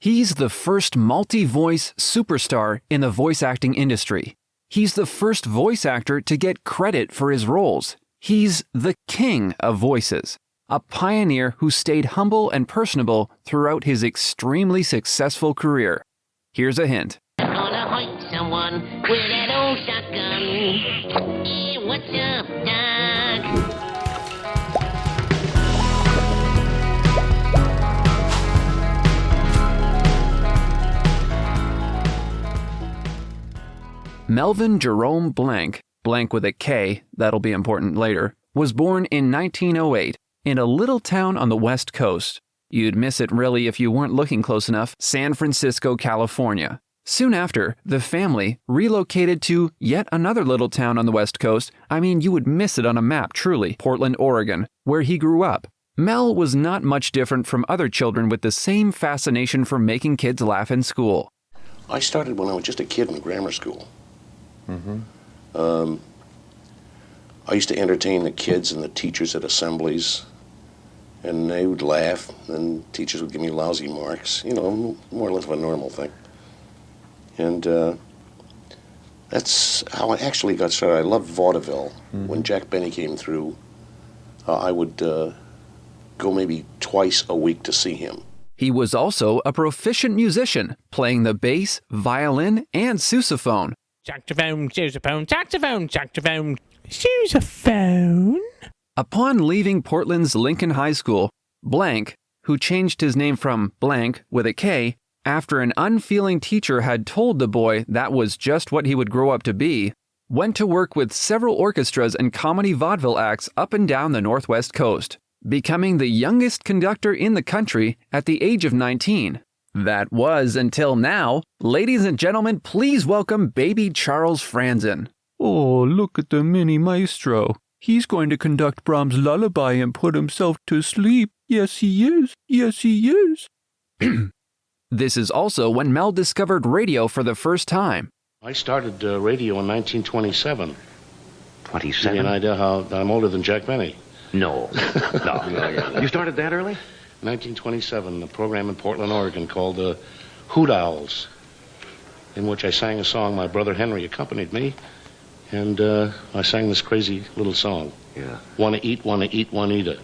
He's the first multi-voice superstar in the voice acting industry. He's the first voice actor to get credit for his roles. He's the king of voices, a pioneer who stayed humble and personable throughout his extremely successful career. Here's a hint. Gonna hurt someone with that old shotgun. Hey, what's up, Doc? Melvin Jerome Blanc, Blanc with a K, that'll be important later, was born in 1908 in a little town on the West Coast. You'd miss it really if you weren't looking close enough, San Francisco, California. Soon after, the family relocated to yet another little town on the West Coast. I mean, you would miss it on a map, truly, Portland, Oregon, where he grew up. Mel was not much different from other children with the same fascination for making kids laugh in school. I started when I was just a kid in grammar school. I used to entertain the kids and the teachers at assemblies, and they would laugh, and teachers would give me lousy marks, you know, more or less of a normal thing. And that's how I actually got started. I loved Vaudeville. When Jack Benny came through, I would go maybe twice a week to see him. He was also a proficient musician, playing the bass, violin, and sousaphone. Saxophone, sousaphone, saxophone, saxophone, sousaphone. Upon leaving Portland's Lincoln High School, Blanc, who changed his name from Blank with a K after an unfeeling teacher had told the boy that was just what he would grow up to be, went to work with several orchestras and comedy vaudeville acts up and down the Northwest Coast, becoming the youngest conductor in the country at the age of 19. That was until now. Ladies and gentlemen, please welcome baby Charles Franzen. Oh, look at the mini maestro. He's going to conduct Brahms' lullaby and put himself to sleep. Yes, he is. Yes, he is. This is also when Mel discovered radio for the first time. I started radio in 1927. 27? Give you an idea how I'm older than Jack Benny. No. No. You started that early? 1927, a program in Portland, Oregon called Hoot Owls, in which I sang a song. My brother Henry accompanied me, and I sang this crazy little song. Yeah. Wanna eat, wanna eat it.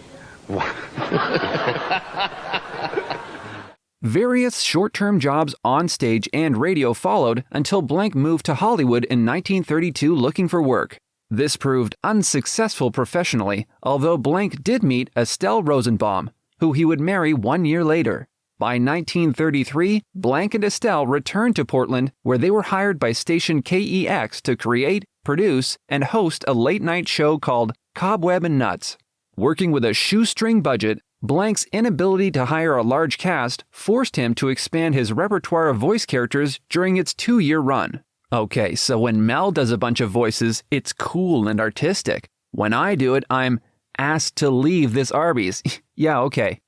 Various short-term jobs on stage and radio followed until Blanc moved to Hollywood in 1932 looking for work. This proved unsuccessful professionally, although Blanc did meet Estelle Rosenbaum, who he would marry 1 year later. By 1933, Blanc and Estelle returned to Portland, where they were hired by station KEX to create, produce, and host a late-night show called Cobweb and Nuts. Working with a shoestring budget, Blanc's inability to hire a large cast forced him to expand his repertoire of voice characters during its 2-year run. Okay, so when Mel does a bunch of voices, it's cool and artistic. When I do it, I'm asked to leave this Arby's. Yeah, okay.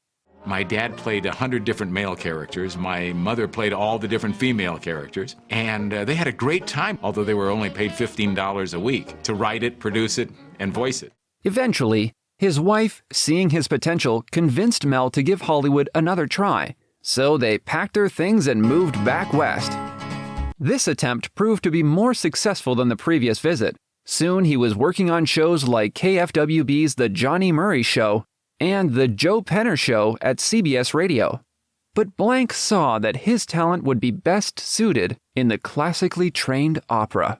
My dad played 100 different male characters. My mother played all the different female characters. And they had a great time, although they were only paid $15 a week to write it, produce it, and voice it. Eventually, his wife, seeing his potential, convinced Mel to give Hollywood another try. So they packed their things and moved back west. This attempt proved to be more successful than the previous visit. Soon he was working on shows like KFWB's The Johnny Murray Show and The Joe Penner Show at CBS Radio. But Blanc saw that his talent would be best suited in the classically trained opera.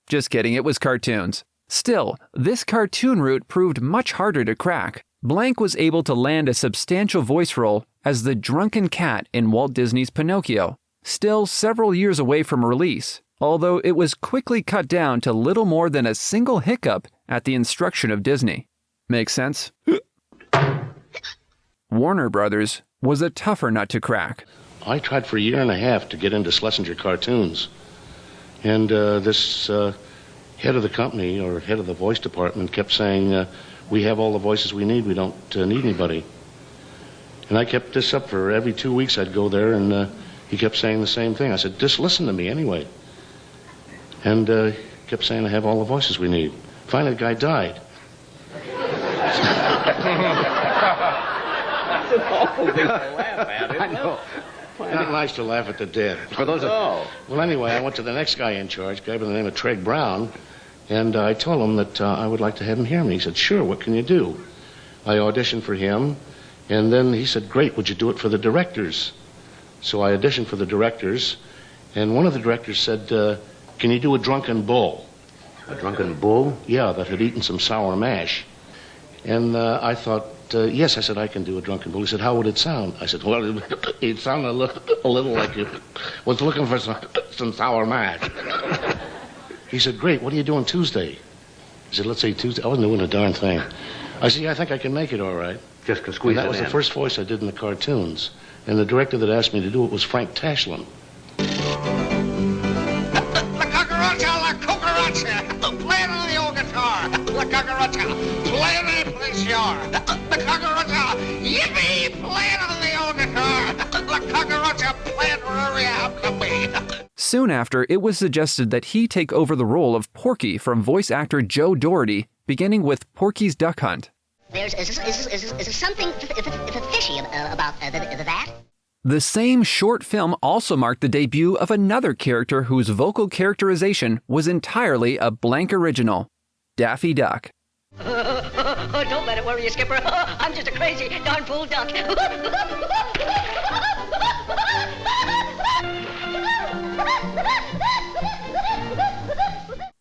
Just kidding, it was cartoons. Still, this cartoon route proved much harder to crack. Blanc was able to land a substantial voice role as the drunken cat in Walt Disney's Pinocchio, still several years away from release, although it was quickly cut down to little more than a single hiccup at the instruction of Disney. Make sense? Warner Brothers was a tougher nut to crack. I tried for a year and a half to get into Schlesinger cartoons, and this head of the company, or head of the voice department, kept saying, we have all the voices we need, we don't need anybody. And I kept this up for every 2 weeks. I'd go there, and he kept saying the same thing. I said, just listen to me anyway. And he kept saying, I have all the voices we need. Finally, the guy died. That's an awful thing to laugh at, isn't it? I know. Not nice to laugh at the dead. For those Well, anyway, I went to the next guy in charge, a guy by the name of Treg Brown, and I told him that I would like to have him hear me. He said, sure, what can you do? I auditioned for him, and then he said, great, would you do it for the directors? So I auditioned for the directors, and one of the directors said, can you do a drunken bull? A drunken bull? Yeah, that had eaten some sour mash. And I thought, yes, I said, I can do a drunken bull. He said, how would it sound? I said, well, it sounded a little like you was looking for some sour mash. He said, great, what are you doing Tuesday? He said, let's say Tuesday. I wasn't doing a darn thing. I said, yeah, I think I can make it all right. Just can squeeze And that it was in. the first voice I did in the cartoons. And the director that asked me to do it was Frank Tashlin. La cucaracha, la cucaracha, play it on the old guitar. La cucaracha, play it any place you are. La cucaracha, yippee, play it on the old guitar. La cucaracha, play it wherever you happen to be. Soon after, it was suggested that he take over the role of Porky from voice actor Joe Doherty, beginning with Porky's Duck Hunt. There's something fishy about that. The same short film also marked the debut of another character whose vocal characterization was entirely a Blanc original, Daffy Duck. Don't let it worry you, Skipper. I'm just a crazy darn fool duck.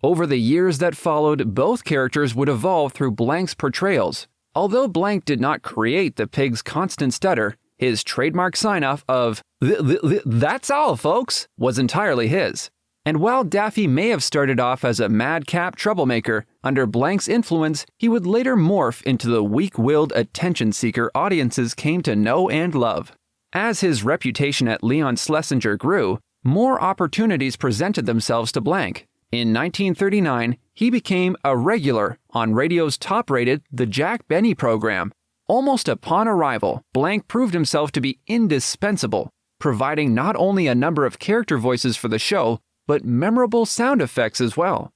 Over the years that followed, both characters would evolve through Blanc's portrayals. Although Blanc did not create the pig's constant stutter, his trademark sign-off of, "That's all, folks," was entirely his. And while Daffy may have started off as a madcap troublemaker, under Blanc's influence, he would later morph into the weak-willed attention seeker audiences came to know and love. As his reputation at Leon Schlesinger grew, more opportunities presented themselves to Blanc. In 1939, he became a regular on radio's top-rated The Jack Benny program. Almost upon arrival, Blanc proved himself to be indispensable, providing not only a number of character voices for the show, but memorable sound effects as well.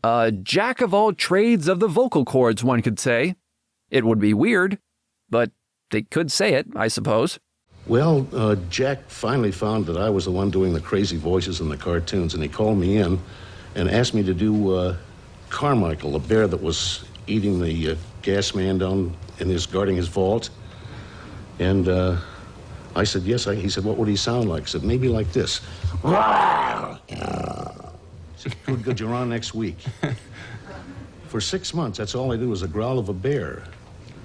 A jack of all trades of the vocal cords, one could say. It would be weird, but they could say it, I suppose. Well, Jack finally found that I was the one doing the crazy voices in the cartoons, and he called me in and asked me to do Carmichael, a bear that was eating the gas man down in guarding his vault. And I said, yes. He said, what would he sound like? I said, maybe like this. He said, good, you're on next week. For 6 months, that's all I did was a growl of a bear.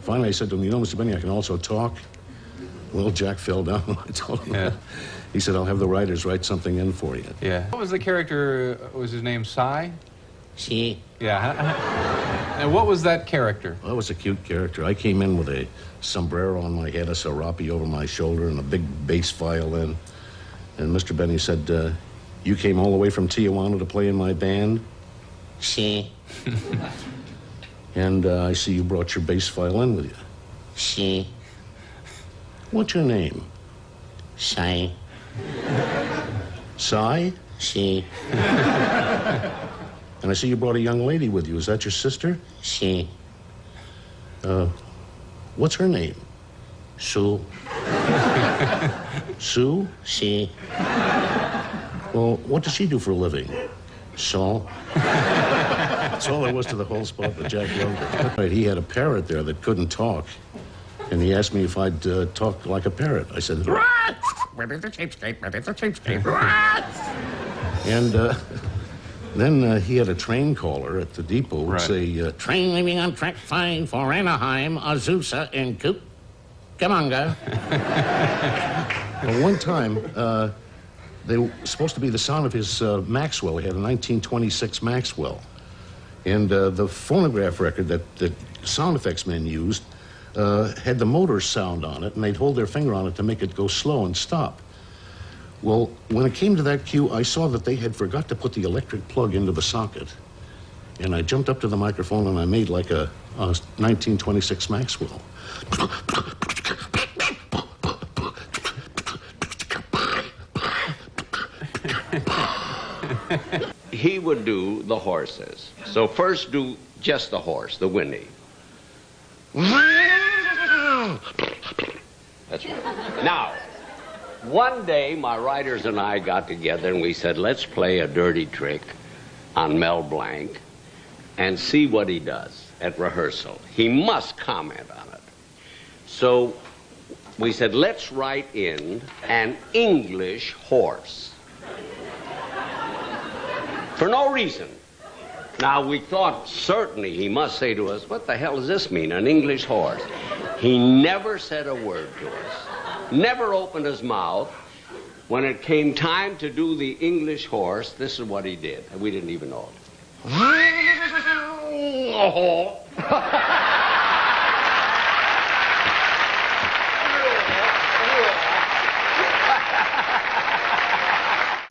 Finally, I said to him, you know, Mr. Benny, I can also talk. Well, Jack fell down. I told him that. He said, I'll have the writers write something in for you. Yeah. What was the character? Was his name Cy? See? Yeah. And what was that character? Well, that was a cute character. I came in with a sombrero on my head, a serape over my shoulder, and a big bass violin. And Mr. Benny said, you came all the way from Tijuana to play in my band? See? And I see you brought your bass violin with you. See? What's your name? Say? Cy? See? And I see you brought a young lady with you. Is that your sister? See? What's her name? Sue? Sue? See? Well, what does she do for a living? So? That's all there was to the whole spot, but Jack loved it. He had a parrot there that couldn't talk. And he asked me if I'd talk like a parrot. I said, and then he had a train caller at the depot who'd say, train leaving on track 5 for Anaheim, Azusa, and Coop. Come on, go. Well, one time, they were supposed to be the sound of his Maxwell. He had a 1926 Maxwell. And the phonograph record that the sound effects men used had the motor sound on it, and they'd hold their finger on it to make it go slow and stop. Well, when it came to that cue, I saw that they had forgot to put the electric plug into the socket. And I jumped up to the microphone and I made like a 1926 Maxwell. He would do the horses. So first do just the horse, the whinny. That's right. Now, One day, my writers and I got together and we said, let's play a dirty trick on Mel Blanc and see what he does at rehearsal. He must comment on it. So we said, let's write in an English horse. For no reason. Now, we thought certainly he must say to us, what the hell does this mean, an English horse? He never said a word to us, never opened his mouth. When it came time to do the English horse, this is what he did, and we didn't even know it.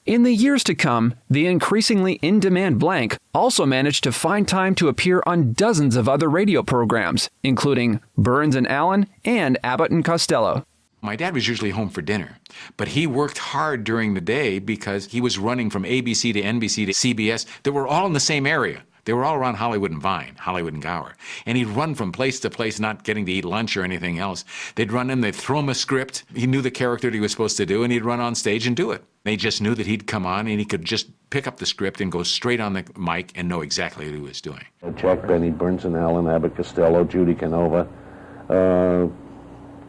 In the years to come, the increasingly in-demand Blanc also managed to find time to appear on dozens of other radio programs, including Burns and Allen and Abbott and Costello. My dad was usually home for dinner, but he worked hard during the day because he was running from ABC to NBC to CBS. They were all in the same area. They were all around Hollywood and Vine, Hollywood and Gower. And he'd run from place to place, not getting to eat lunch or anything else. They'd run in, they'd throw him a script. He knew the character that he was supposed to do, and he'd run on stage and do it. They just knew that he'd come on, and he could just pick up the script and go straight on the mic and know exactly what he was doing. Jack Benny, Burns and Allen, Abbott Costello, Judy Canova.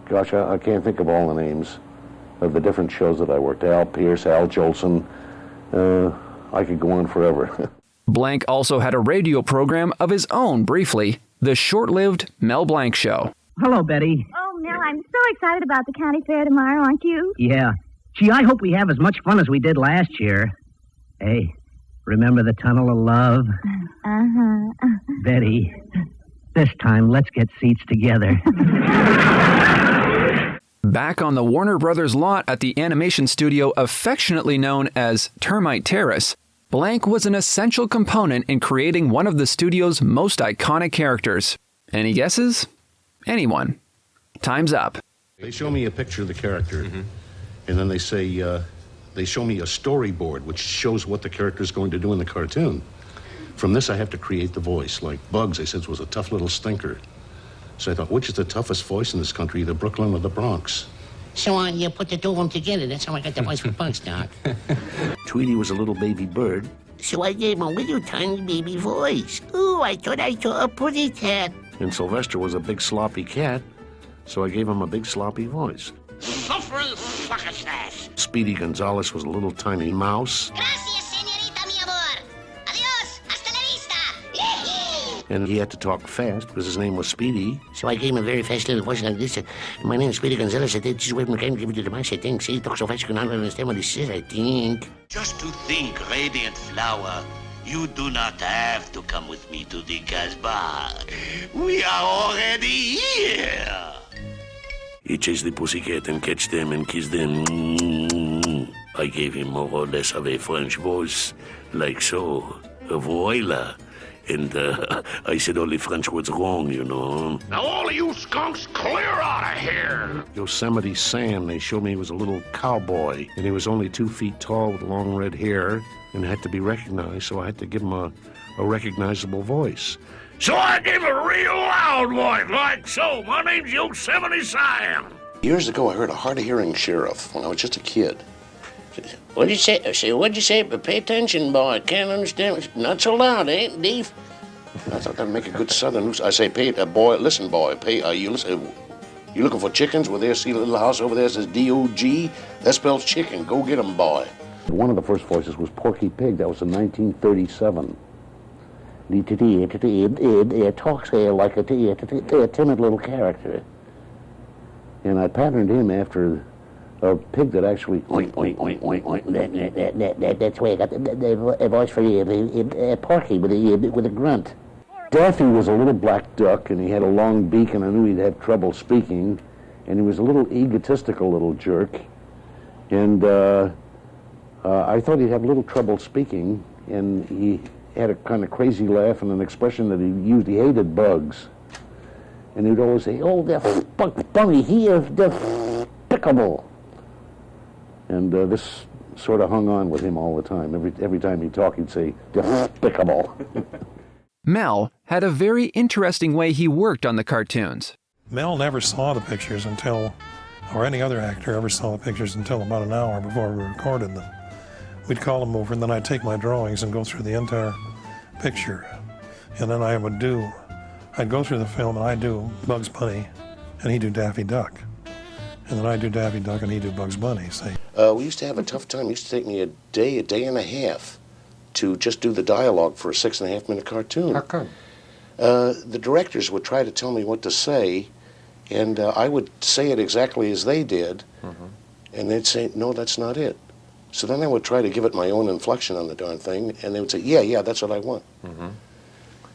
Gosh, I can't think of all the names of the different shows that I worked. Al Pierce, Al Jolson. I could go on forever. Blanc also had a radio program of his own briefly, the short-lived Mel Blanc Show. Hello, Betty. Oh, Mel, I'm so excited about the county fair tomorrow, aren't you? Yeah. Gee, I hope we have as much fun as we did last year. Hey, remember the Tunnel of Love? Uh-huh. Betty, this time let's get seats together. Back on the Warner Brothers lot at the animation studio affectionately known as Termite Terrace, Blanc was an essential component in creating one of the studio's most iconic characters. Any guesses? Anyone? Time's up. They show me a picture of the character, and then they say, they show me a storyboard which shows what the character is going to do in the cartoon. From this, I have to create the voice. Like Bugs, they said, was a tough little stinker. So I thought, which is the toughest voice in this country, the Brooklyn or the Bronx? So you put the two of them together. That's how I got the voice for Bugs, Doc. Tweety was a little baby bird. So I gave him a little tiny baby voice. Ooh, I thought I saw a pretty cat. And Sylvester was a big sloppy cat, so I gave him a big sloppy voice. Suffering succotash. Speedy Gonzales was a little tiny mouse. Gracias, señorita, mi amor. Adiós. Hasta la vista. And he had to talk fast because his name was Speedy. So I gave him a very fast little voice like this. My name is Speedy Gonzales. I did just wait and give it to the mouse, I think. See, he talks so fast you can not understand what he says, I think. Just to think, Radiant Flower, you do not have to come with me to the Casbah. We are already here. He chased the pussycat and catch them and kiss them. I gave him more or less of a French voice, like so. Voila. And I said all the French words wrong, you know. Now all of you skunks, clear out of here. Yosemite Sam, they showed me he was a little cowboy, and he was only 2 feet tall with long red hair and had to be recognized, so I had to give him a recognizable voice. So I gave a real loud voice, like so. My name's Yosemite Sam. Years ago, I heard a hard-of-hearing sheriff when I was just a kid. What'd you say? What'd you say? But pay attention, boy. I can't understand. Not so loud, eh, Dave? I thought that'd make a good Southern. I say, boy, listen, boy. You listen. You looking for chickens? Well, there, see the little house over there says D-O-G? That spells chicken. Go get 'em, boy. One of the first voices was Porky Pig. That was in 1937. It talks like a timid little character. And I patterned him after a pig that actually oink, oink, oink, oink, oink. That's why I got the voice for Porky with a grunt. Daffy was a little black duck, and he had a long beak, and I knew he'd have trouble speaking. And he was a little egotistical little jerk. And I thought he'd have a little trouble speaking, and he had a kind of crazy laugh and an expression that he used. He hated bugs. And he'd always say, "Oh, they're funny here, they're despicable." And this sort of hung on with him all the time. Every time he'd talk, he'd say, "Despicable." Mel had a very interesting way he worked on the cartoons. Mel never saw the pictures until or any other actor ever saw the pictures until about an hour before we recorded them. We'd call them over, and then I'd take my drawings and go through the entire picture. And then I'd go through the film, and I'd do Bugs Bunny, and he'd do Daffy Duck. And then I'd do Daffy Duck, and he'd do Bugs Bunny. We used to have a tough time. It used to take me a day and a half to just do the dialogue for a 6.5-minute cartoon. How come? The directors would try to tell me what to say, and I would say it exactly as they did, and they'd say, no, that's not it. So then I would try to give it my own inflection on the darn thing, and they would say, yeah, that's what I want.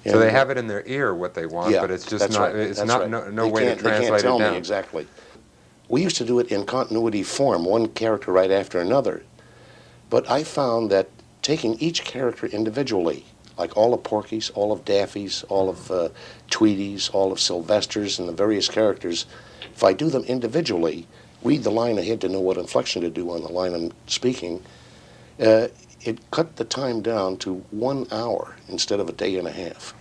So they have it in their ear what they want, but it's just not. Right. It's that's not right. no way to translate it down. They can't tell me exactly. We used to do it in continuity form, one character right after another. But I found that taking each character individually, like all of Porky's, all of Daffy's, all of Tweety's, all of Sylvester's, and the various characters, if I do them individually, read the line ahead to know what inflection to do on the line I'm speaking, it cut the time down to 1 hour instead of a day and a half.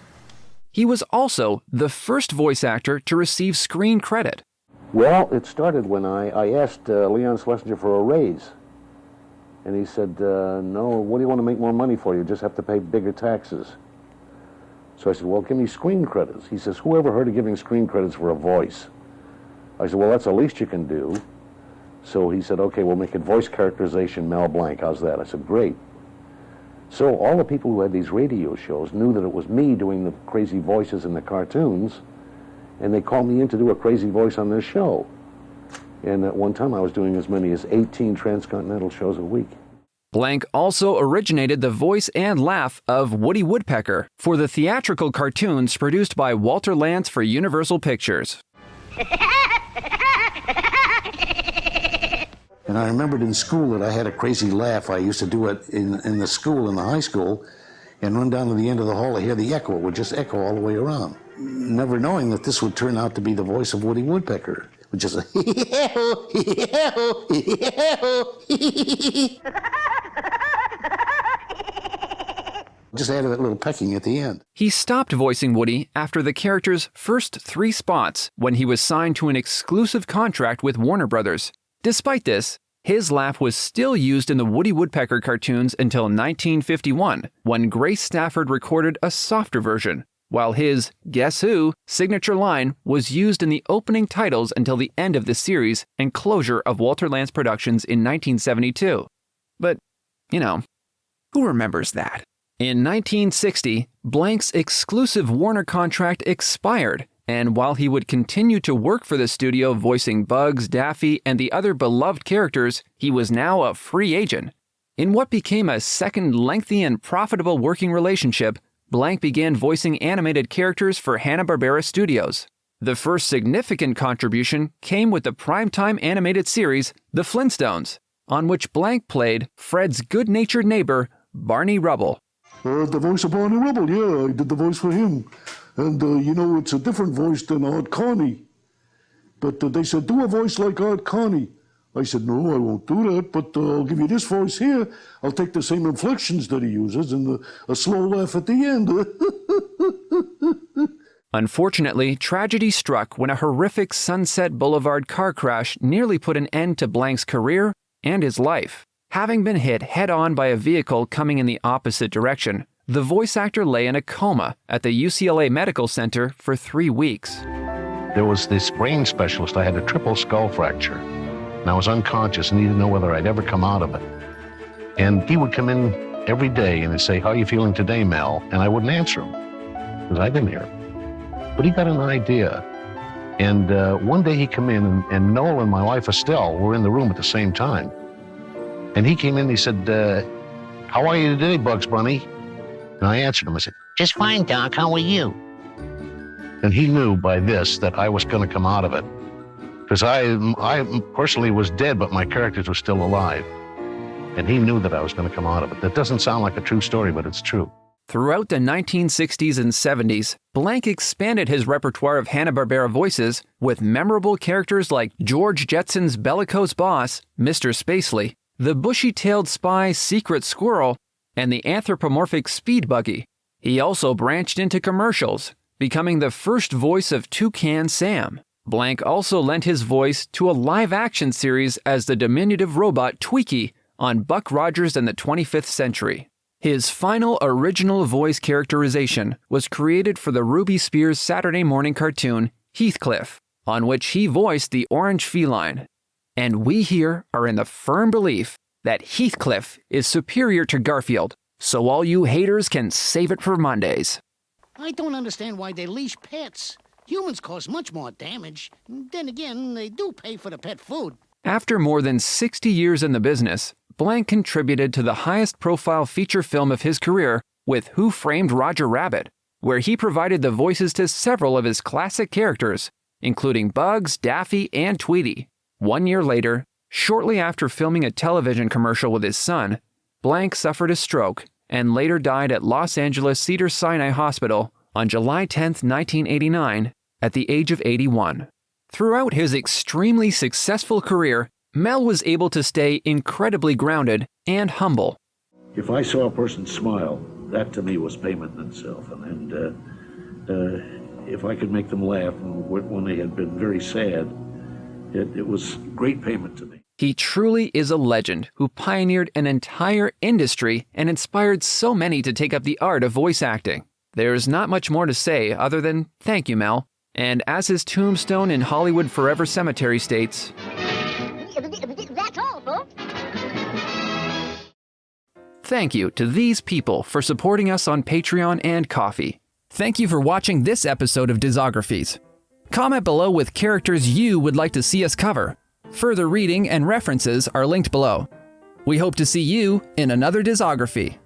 He was also the first voice actor to receive screen credit. Well, it started when I asked Leon Schlesinger for a raise. And he said, no, what do you want to make more money for? You just have to pay bigger taxes. So I said, well, give me screen credits. He says, who ever heard of giving screen credits for a voice? I said, well, that's the least you can do. So he said, okay, we'll make it voice characterization Mel Blanc. How's that? I said, great. So all the people who had these radio shows knew that it was me doing the crazy voices in the cartoons, and they called me in to do a crazy voice on their show. And at one time I was doing as many as 18 transcontinental shows a week. Blanc also originated the voice and laugh of Woody Woodpecker for the theatrical cartoons produced by Walter Lantz for Universal Pictures. And I remembered in school that I had a crazy laugh. I used to do it in the school, in the high school, and run down to the end of the hall. I hear the echo. It would just echo all the way around. Never knowing that this would turn out to be the voice of Woody Woodpecker. Which just a just added that little pecking at the end. He stopped voicing Woody after the character's first 3 spots when he was signed to an exclusive contract with Warner Brothers. Despite this, his laugh was still used in the Woody Woodpecker cartoons until 1951, when Grace Stafford recorded a softer version, while his Guess Who signature line was used in the opening titles until the end of the series and closure of Walter Lantz Productions in 1972. But, who remembers that? In 1960, Blanc's exclusive Warner contract expired, and while he would continue to work for the studio voicing Bugs, Daffy, and the other beloved characters, he was now a free agent. In what became a second lengthy and profitable working relationship, Blanc began voicing animated characters for Hanna-Barbera Studios. The first significant contribution came with the primetime animated series, The Flintstones, on which Blanc played Fred's good-natured neighbor, Barney Rubble. The voice of Barney Rubble, yeah, I did the voice for him. And, it's a different voice than Art Carney. But they said, do a voice like Art Carney. I said, no, I won't do that, but I'll give you this voice here. I'll take the same inflections that he uses and a slow laugh at the end. Unfortunately, tragedy struck when a horrific Sunset Boulevard car crash nearly put an end to Blanc's career and his life. Having been hit head-on by a vehicle coming in the opposite direction, the voice actor lay in a coma at the UCLA Medical Center for 3 weeks. There was this brain specialist. I had a triple skull fracture, and I was unconscious and didn't know whether I'd ever come out of it. And he would come in every day and he'd say, how are you feeling today, Mel? And I wouldn't answer him, because I didn't hear him. But he got an idea. And one day he came in, and Noel and my wife Estelle were in the room at the same time. And he came in and he said, how are you today, Bugs Bunny? And I answered him. I said, just fine, Doc. How are you? And he knew by this that I was going to come out of it. Because I personally was dead, but my characters were still alive. And he knew that I was going to come out of it. That doesn't sound like a true story, but it's true. Throughout the 1960s and 70s, Blanc expanded his repertoire of Hanna-Barbera voices with memorable characters like George Jetson's bellicose boss, Mr. Spacely, the bushy-tailed spy Secret Squirrel, and the anthropomorphic Speed Buggy. He also branched into commercials, becoming the first voice of Toucan Sam. Blanc also lent his voice to a live-action series as the diminutive robot Tweaky on Buck Rogers and the 25th Century. His final original voice characterization was created for the Ruby Spears Saturday morning cartoon Heathcliff, on which he voiced the orange feline. And we here are in the firm belief that Heathcliff is superior to Garfield, so all you haters can save it for Mondays. I don't understand why they leash pets. Humans cause much more damage. Then again, they do pay for the pet food. After more than 60 years in the business, Blanc contributed to the highest-profile feature film of his career with Who Framed Roger Rabbit, where he provided the voices to several of his classic characters, including Bugs, Daffy, and Tweety. 1 year later, shortly after filming a television commercial with his son, Blanc suffered a stroke and later died at Los Angeles Cedars-Sinai Hospital on July 10, 1989, at the age of 81. Throughout his extremely successful career, Mel was able to stay incredibly grounded and humble. If I saw a person smile, that to me was payment in itself. And if I could make them laugh when they had been very sad, it was great payment to me. He truly is a legend who pioneered an entire industry and inspired so many to take up the art of voice acting. There's not much more to say other than thank you, Mel. And as his tombstone in Hollywood Forever Cemetery states, That's all, folks. thank you to these people for supporting us on Patreon and Ko-fi. Thank you for watching this episode of Discographies. Comment below with characters you would like to see us cover. Further reading and references are linked below. We hope to see you in another Discography.